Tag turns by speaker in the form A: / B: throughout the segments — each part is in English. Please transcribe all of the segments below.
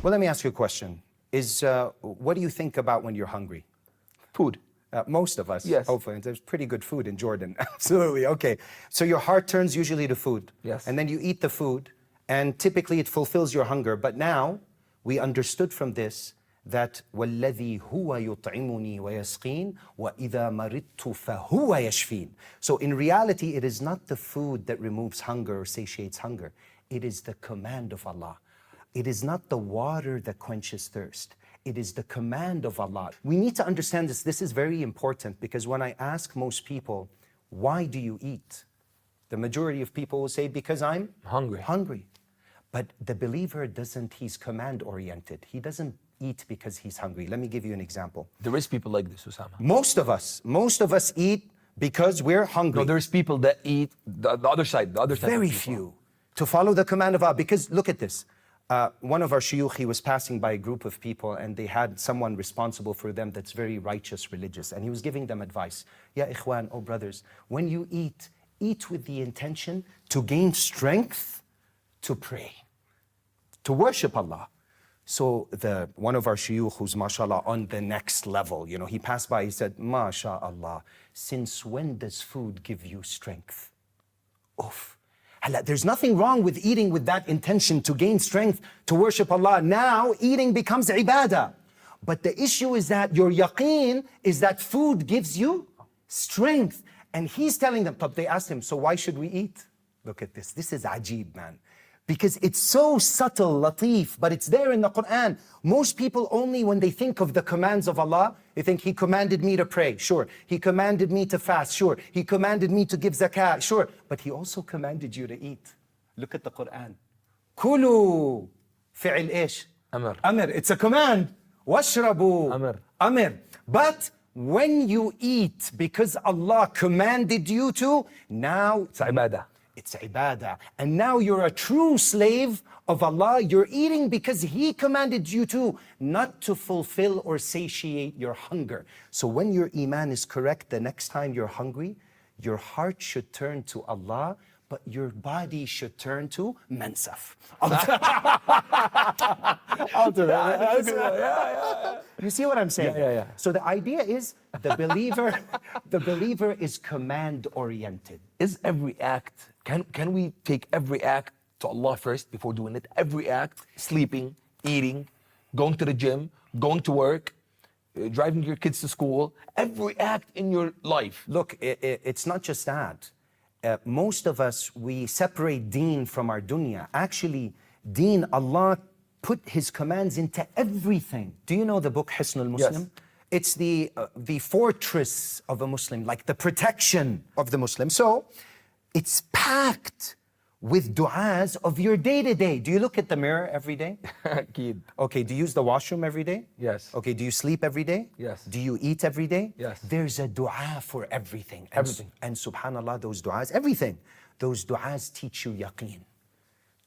A: Well, let me ask you a question. What do you think about when you're hungry?
B: Food.
A: Most of us,
B: Yes.
A: hopefully. There's pretty good food in Jordan. Absolutely. Okay. So your heart turns usually to food.
B: Yes.
A: And then you eat the food, and typically it fulfills your hunger. But now we understood from this that وَالَّذِي هُوَ يُطْعِمُنِي وَيَسْقِينَ وَإِذَا مَرِضْتُ فَهُوَ يَشْفِينَ. So in reality, it is not the food that removes hunger or satiates hunger. It is the command of Allah. It is not the water that quenches thirst. It is the command of Allah. We need to understand this. This is very important, because when I ask most people, why do you eat? The majority of people will say, because I'm hungry. But the believer doesn't, he's command-oriented. He doesn't eat because he's hungry. Let me give you an example.
B: There is people like this, Osama.
A: Most of us eat because we're hungry.
B: No, there's people that eat the other side,
A: Very few. To follow the command of Allah. Because look at this. One of our shuyukh, he was passing by a group of people, and they had someone responsible for them that's very righteous, religious. And he was giving them advice. Ya ikhwan, oh brothers, when you eat with the intention to gain strength to pray, to worship Allah. So one of our shuyukh, who's mashallah on the next level, he passed by, he said, MashaAllah, since when does food give you strength? Oof. There's nothing wrong with eating with that intention to gain strength to worship Allah. Now eating becomes ibadah. But the issue is that your yaqeen is that food gives you strength. And he's telling them, they asked him, so why should we eat? Look at this. This is ajib, man. Because it's so subtle, latif, but it's there in the Quran. Most people only when they think of the commands of Allah, they think He commanded me to pray, sure. He commanded me to fast, sure. He commanded me to give zakah, sure. But He also commanded you to eat. Look at the Quran. Kulu, fi'il ish?
B: Amr.
A: Amr, it's a command. Washrabu. Amr. But when you eat because Allah commanded you to, now
B: it's ibadah.
A: It's ibadah. And now you're a true slave of Allah. You're eating because He commanded you to, not to fulfill or satiate your hunger. So when your iman is correct, the next time you're hungry, your heart should turn to Allah, but your body should turn to mansaf. I'll do that.
B: Yeah.
A: You see what I'm saying?
B: Yeah.
A: So the idea is the believer is command-oriented.
B: Is every act, can we take every act to Allah first before doing it? Every act, sleeping, eating, going to the gym, going to work, driving your kids to school, every act in your life.
A: Look, it's not just that. Most of us, we separate deen from our dunya. Actually, deen, Allah put His commands into everything. Do you know the book Hisnul Muslim?
B: Yes.
A: It's the fortress of a Muslim, like the protection of the Muslim. So it's packed with du'as of your day-to-day. Do you look at the mirror every day?
B: Kid.
A: Okay, do you use the washroom every day?
B: Yes.
A: Okay, do you sleep every day?
B: Yes.
A: Do you eat every day?
B: Yes.
A: There's a du'a for everything.
B: Everything.
A: And subhanAllah, those du'as, everything. Those du'as teach you yaqeen.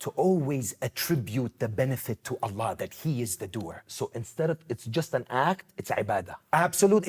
A: To always attribute the benefit to Allah, that He is the doer.
B: So instead of it's just an act, it's ibadah.
A: Absolutely.